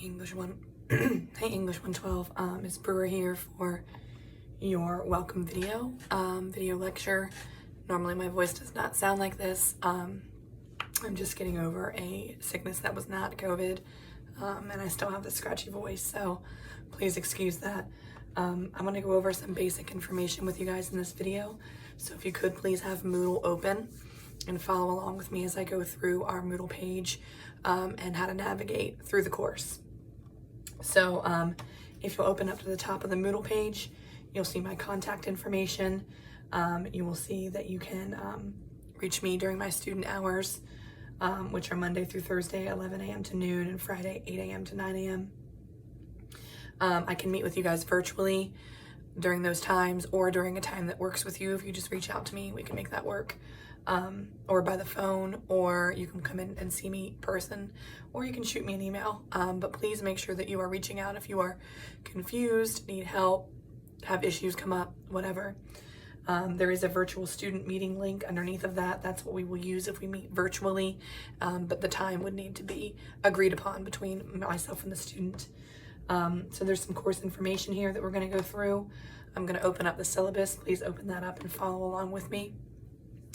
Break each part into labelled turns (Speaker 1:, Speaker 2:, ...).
Speaker 1: English one. Hey English 112, it's Brewer here for your welcome video lecture. Normally my voice does not sound like this. I'm just getting over a sickness that was not COVID, and I still have the scratchy voice, so please excuse that. I'm going to go over some basic information with you guys in this video, so if you could please have Moodle open and follow along with me as I go through our Moodle page and how to navigate through the course. So if you'll open up to the top of the Moodle page, you'll see my contact information. You will see that you can reach me during my student hours, which are Monday through Thursday, 11 a.m. to noon, and Friday, 8 a.m. to 9 a.m. I can meet with you guys virtually during those times or during a time that works with you. If you just reach out to me, we can make that work. Or by the phone, or you can come in and see me in person, or you can shoot me an email. But please make sure that you are reaching out if you are confused, need help, have issues come up, whatever. There is a virtual student meeting link underneath of that. That's what we will use if we meet virtually, but the time would need to be agreed upon between myself and the student. So there's some course information here that we're going to go through. I'm going to open up the syllabus. Please open that up and follow along with me.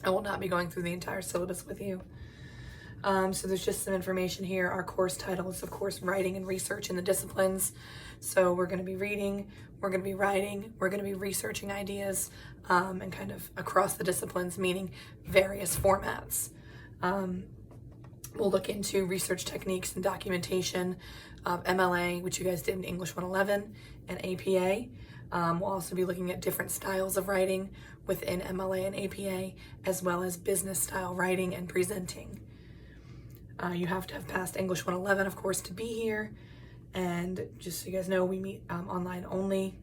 Speaker 1: I will not be going through the entire syllabus with you. So there's just some information here. Our course title is, of course, Writing and Research in the Disciplines. So we're going to be reading, we're going to be writing, we're going to be researching ideas, and kind of across the disciplines, meaning various formats. We'll look into research techniques and documentation of MLA, which you guys did in English 111, and APA. We'll also be looking at different styles of writing within MLA and APA, as well as business style writing and presenting. You have to have passed English 111, of course, to be here. And just so you guys know, we meet online only.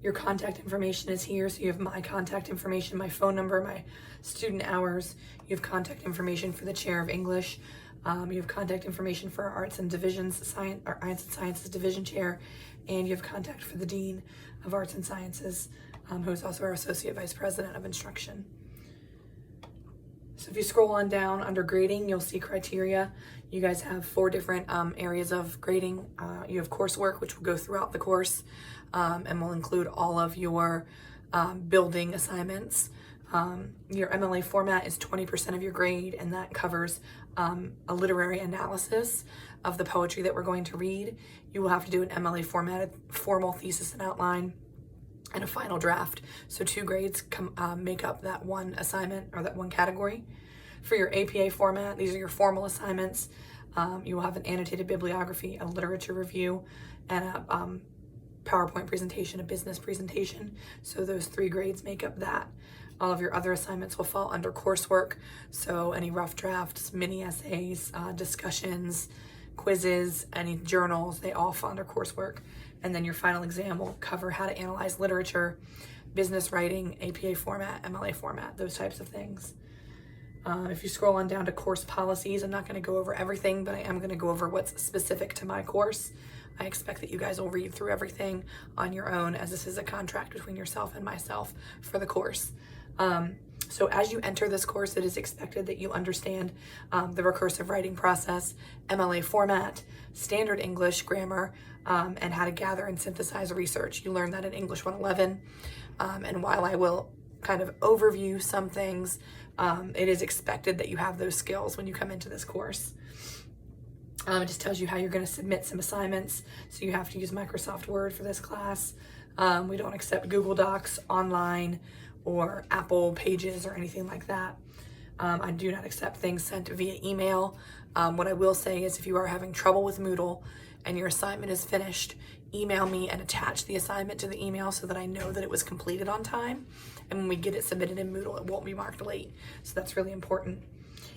Speaker 1: Your contact information is here. So you have my contact information, my phone number, my student hours. You have contact information for the chair of English. You have contact information for our Arts and Sciences Division Chair, and you have contact for the Dean of Arts and Sciences, who is also our Associate Vice President of Instruction. So if you scroll on down under grading, you'll see criteria. You guys have 4 different areas of grading. You have coursework, which will go throughout the course, and will include all of your building assignments. Your MLA format is 20% of your grade, and that covers a literary analysis of the poetry that we're going to read. You will have to do an MLA formatted formal thesis and outline and a final draft. So 2 grades make up that one assignment or that one category. For your APA format, these are your formal assignments. You will have an annotated bibliography, a literature review, and a PowerPoint presentation, a business presentation. So those 3 grades make up that. All of your other assignments will fall under coursework. So any rough drafts, mini essays, discussions, quizzes, any journals, they all fall under coursework. And then your final exam will cover how to analyze literature, business writing, APA format, MLA format, those types of things. If you scroll on down to course policies, I'm not going to go over everything, but I am going to go over what's specific to my course. I expect that you guys will read through everything on your own, as this is a contract between yourself and myself for the course. So as you enter this course, it is expected that you understand the recursive writing process, MLA format, standard English grammar, and how to gather and synthesize research. You learn that in English 111. And while I will kind of overview some things, it is expected that you have those skills when you come into this course. It just tells you how you're going to submit some assignments. So you have to use Microsoft Word for this class. We don't accept Google Docs online or Apple Pages or anything like that. I do not accept things sent via email. What I will say is if you are having trouble with Moodle and your assignment is finished, email me and attach the assignment to the email so that I know that it was completed on time. And when we get it submitted in Moodle, it won't be marked late. So that's really important.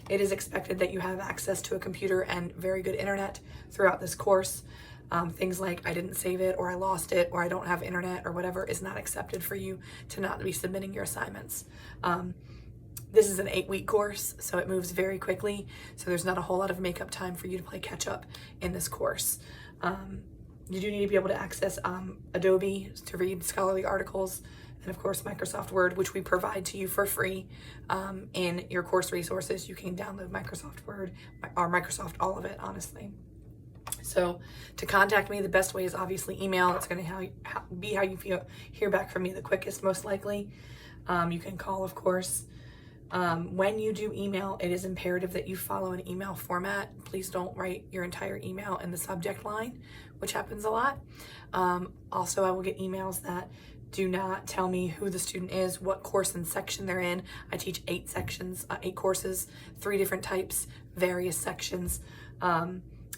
Speaker 1: It is expected that you have access to a computer and very good internet throughout this course. Things like I didn't save it, or I lost it, or I don't have internet, or whatever is not accepted for you to not be submitting your assignments. This is an 8-week course, so it moves very quickly. So there's not a whole lot of makeup time for you to play catch up in this course. You do need to be able to access Adobe to read scholarly articles and of course Microsoft Word, which we provide to you for free in your course resources. You can download Microsoft Word or Microsoft, all of it, honestly. So to contact me, the best way is obviously email. It's going to be how you hear back from me the quickest, most likely. You can call, of course. When you do email, it is imperative that you follow an email format. Please don't write your entire email in the subject line, which happens a lot. Also, I will get emails that do not tell me who the student is, what course and section they're in. I teach 8 sections, 8 courses, 3 different types, various sections.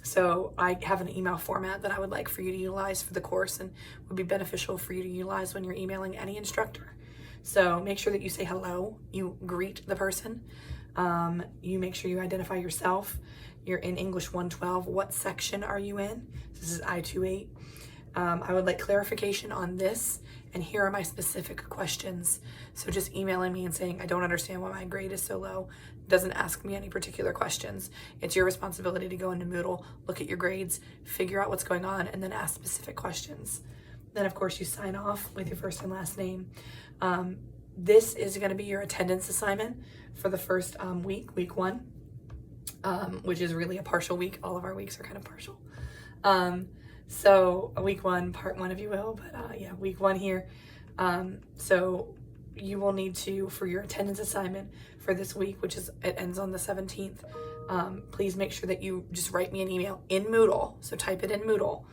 Speaker 1: So I have an email format that I would like for you to utilize for the course and would be beneficial for you to utilize when you're emailing any instructor. So make sure that you say hello, you greet the person, you make sure you identify yourself. You're in English 112. What section are you in? This is I28. I would like clarification on this, and here are my specific questions. So just emailing me and saying, I don't understand why my grade is so low, doesn't ask me any particular questions. It's your responsibility to go into Moodle, look at your grades, figure out what's going on, and then ask specific questions. Then, of course, you sign off with your first and last name. This is going to be your attendance assignment for the first week 1, which is really a partial week. All of our weeks are kind of partial. So week 1, part 1, if you will, but yeah, week 1 here. So you will need to, for your attendance assignment for this week, which is, it ends on the 17th, please make sure that you just write me an email in Moodle. So type it in Moodle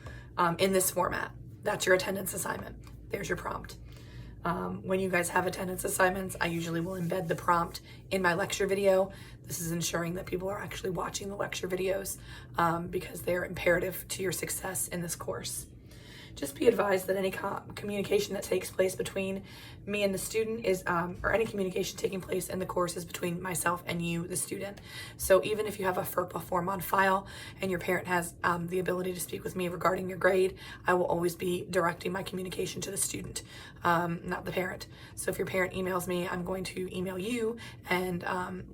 Speaker 1: in this format. That's your attendance assignment. There's your prompt. When you guys have attendance assignments, I usually will embed the prompt in my lecture video. This is ensuring that people are actually watching the lecture videos because they are imperative to your success in this course. Just be advised that any communication that takes place between me and the student is, or any communication taking place in the course is between myself and you, the student. So even if you have a FERPA form on file and your parent has the ability to speak with me regarding your grade, I will always be directing my communication to the student, not the parent. So if your parent emails me, I'm going to email you, and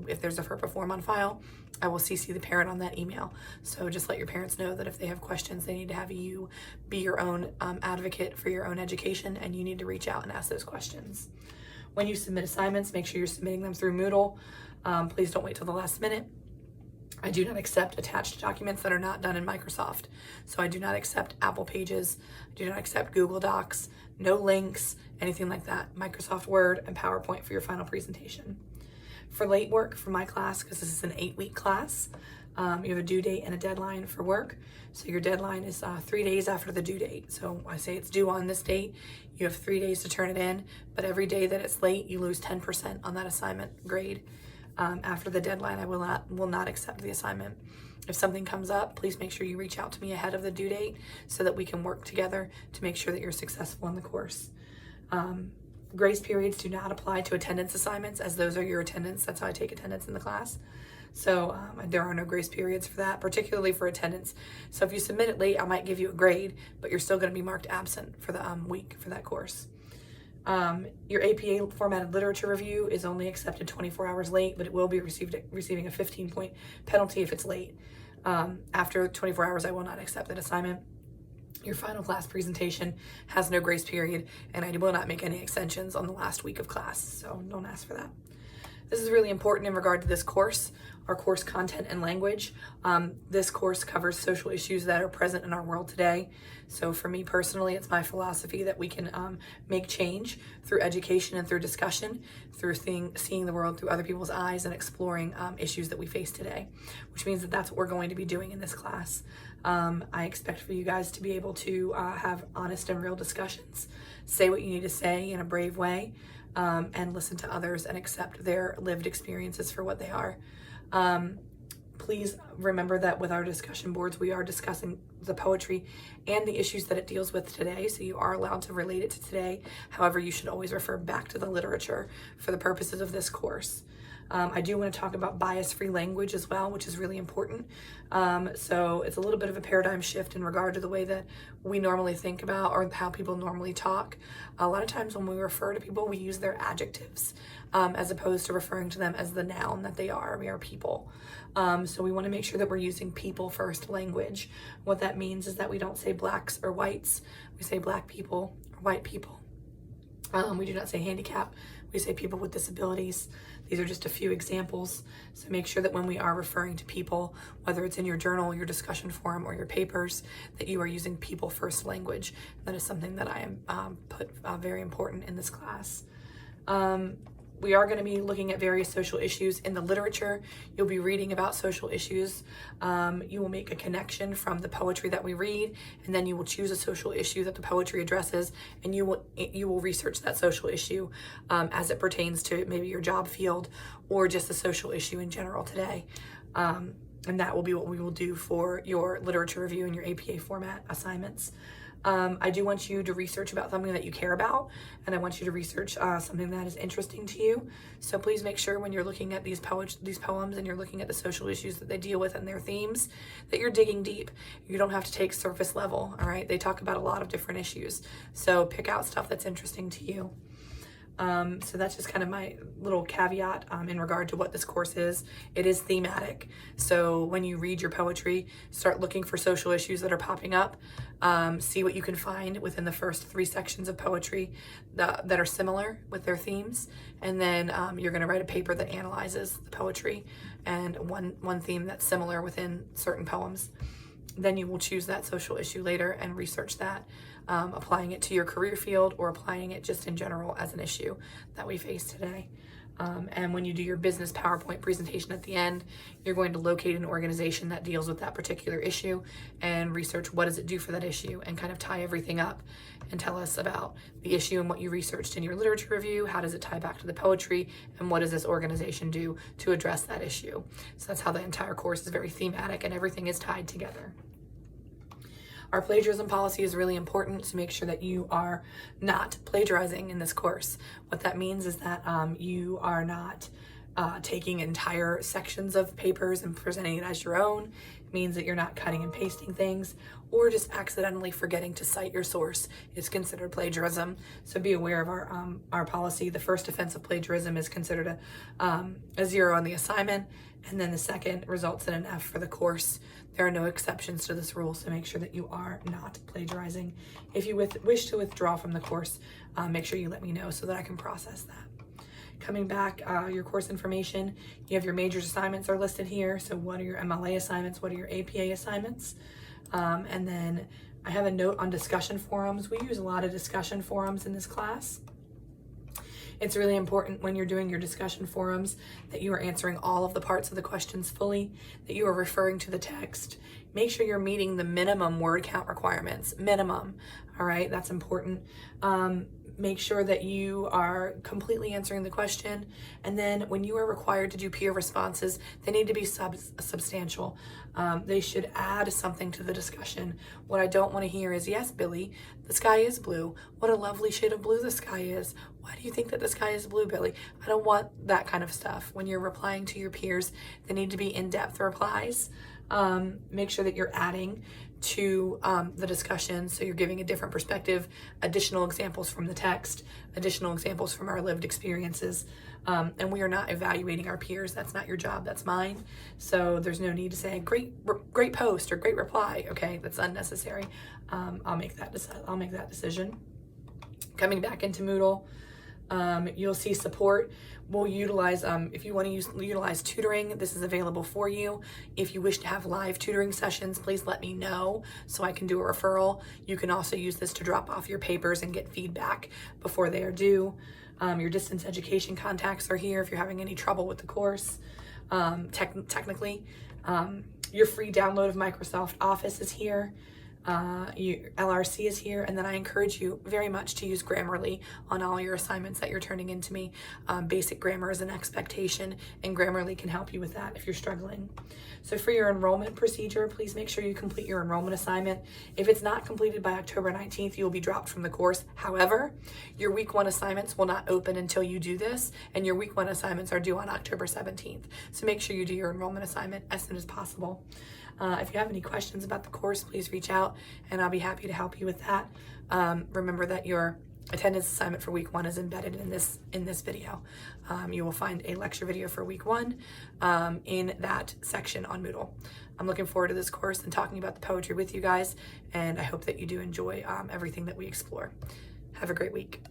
Speaker 1: if there's a FERPA form on file, I will CC the parent on that email. So just let your parents know that if they have questions, they need to have you be your own advocate for your own education, and you need to reach out and ask those questions. When you submit assignments, make sure you're submitting them through Moodle. Please don't wait till the last minute. I do not accept attached documents that are not done in Microsoft. So I do not accept Apple Pages, I do not accept Google Docs, no links, anything like that. Microsoft Word and PowerPoint for your final presentation. For late work for my class, because this is an 8-week class, you have a due date and a deadline for work. So your deadline is 3 days after the due date. So I say it's due on this date, you have 3 days to turn it in, but every day that it's late, you lose 10% on that assignment grade. After the deadline, I will not accept the assignment. If something comes up, please make sure you reach out to me ahead of the due date so that we can work together to make sure that you're successful in the course. Grace periods do not apply to attendance assignments, as those are your attendance. That's how I take attendance in the class. So there are no grace periods for that, particularly for attendance. So if you submit it late, I might give you a grade, but you're still going to be marked absent for the week for that course. Your APA formatted literature review is only accepted 24 hours late, but it will be receiving a 15-point penalty if it's late. After 24 hours, I will not accept that assignment. Your final class presentation has no grace period, and I will not make any extensions on the last week of class, so don't ask for that. This is really important in regard to this course, our course content and language. This course covers social issues that are present in our world today. So for me personally, it's my philosophy that we can make change through education and through discussion, through seeing the world through other people's eyes and exploring issues that we face today, which means that that's what we're going to be doing in this class. I expect for you guys to be able to have honest and real discussions, say what you need to say in a brave way, and listen to others and accept their lived experiences for what they are. Please remember that with our discussion boards, we are discussing the poetry and the issues that it deals with today, so you are allowed to relate it to today. However, you should always refer back to the literature for the purposes of this course. I do want to talk about bias-free language as well, which is really important. So it's a little bit of a paradigm shift in regard to the way that we normally think about or how people normally talk. A lot of times when we refer to people, we use their adjectives as opposed to referring to them as the noun that they are. We are people. So we want to make sure that we're using people first language. What that means is that we don't say blacks or whites. We say black people or white people. We do not say handicap, we say people with disabilities. These are just a few examples. So make sure that when we are referring to people, whether it's in your journal, your discussion forum, or your papers, that you are using people first language. That is something that I am put very important in this class. We are going to be looking at various social issues in the literature. You'll be reading about social issues. You will make a connection from the poetry that we read, and then you will choose a social issue that the poetry addresses, and you will research that social issue as it pertains to maybe your job field or just the social issue in general today. And that will be what we will do for your literature review and your APA format assignments. I do want you to research about something that you care about, and I want you to research something that is interesting to you. So please make sure when you're looking at these poems and you're looking at the social issues that they deal with and their themes, that you're digging deep. You don't have to take surface level, all right? They talk about a lot of different issues. So pick out stuff that's interesting to you. So that's just kind of my little caveat in regard to what this course is. It is thematic. So when you read your poetry, start looking for social issues that are popping up. See what you can find within the first 3 sections of poetry that are similar with their themes. And then you're going to write a paper that analyzes the poetry and one theme that's similar within certain poems. Then you will choose that social issue later and research that, applying it to your career field or applying it just in general as an issue that we face today. And when you do your business PowerPoint presentation at the end, you're going to locate an organization that deals with that particular issue and research what does it do for that issue and kind of tie everything up and tell us about the issue and what you researched in your literature review, how does it tie back to the poetry, and what does this organization do to address that issue. So that's how the entire course is very thematic and everything is tied together. Our plagiarism policy is really important, so make sure that you are not plagiarizing in this course. What that means is that you are not taking entire sections of papers and presenting it as your own. It means that you're not cutting and pasting things or just accidentally forgetting to cite your source. It's considered plagiarism, so be aware of our policy. The first offense of plagiarism is considered a 0 on the assignment, and then the second results in an F for the course. There are no exceptions to this rule, so make sure that you are not plagiarizing. If you wish to withdraw from the course, make sure you let me know so that I can process that. Coming back, your course information, you have your majors assignments are listed here. So what are your MLA assignments? What are your APA assignments? And then I have a note on discussion forums. We use a lot of discussion forums in this class. It's really important when you're doing your discussion forums that you are answering all of the parts of the questions fully, that you are referring to the text. Make sure you're meeting the minimum word count requirements, minimum, all right? That's important. Make sure that you are completely answering the question. And then when you are required to do peer responses, they need to be substantial. They should add something to the discussion. What I don't want to hear is, yes, Billy, the sky is blue. What a lovely shade of blue the sky is. Why do you think that the sky is blue, Billy? I don't want that kind of stuff. When you're replying to your peers, they need to be in-depth replies. Make sure that you're adding to the discussion, so you're giving a different perspective, additional examples from the text, additional examples from our lived experiences, and we are not evaluating our peers. That's not your job, that's mine. So there's no need to say great post or great reply. Okay, that's unnecessary. I'll make that decision. Coming back into Moodle, you'll see support. We'll utilize, if you want to utilize tutoring, this is available for you. If you wish to have live tutoring sessions, please let me know so I can do a referral. You can also use this to drop off your papers and get feedback before they are due. Your distance education contacts are here if you're having any trouble with the course. Technically, your free download of Microsoft Office is here. LRC is here, and then I encourage you very much to use Grammarly on all your assignments that you're turning into me. Basic grammar is an expectation, and Grammarly can help you with that if you're struggling. So for your enrollment procedure, please make sure you complete your enrollment assignment. If it's not completed by October 19th, you will be dropped from the course. However, your week 1 assignments will not open until you do this, and your week 1 assignments are due on October 17th. So make sure you do your enrollment assignment as soon as possible. If you have any questions about the course, please reach out and I'll be happy to help you with that. Remember that your attendance assignment for week 1 is embedded in this video. You will find a lecture video for week 1 in that section on Moodle. I'm looking forward to this course and talking about the poetry with you guys, and I hope that you do enjoy everything that we explore. Have a great week.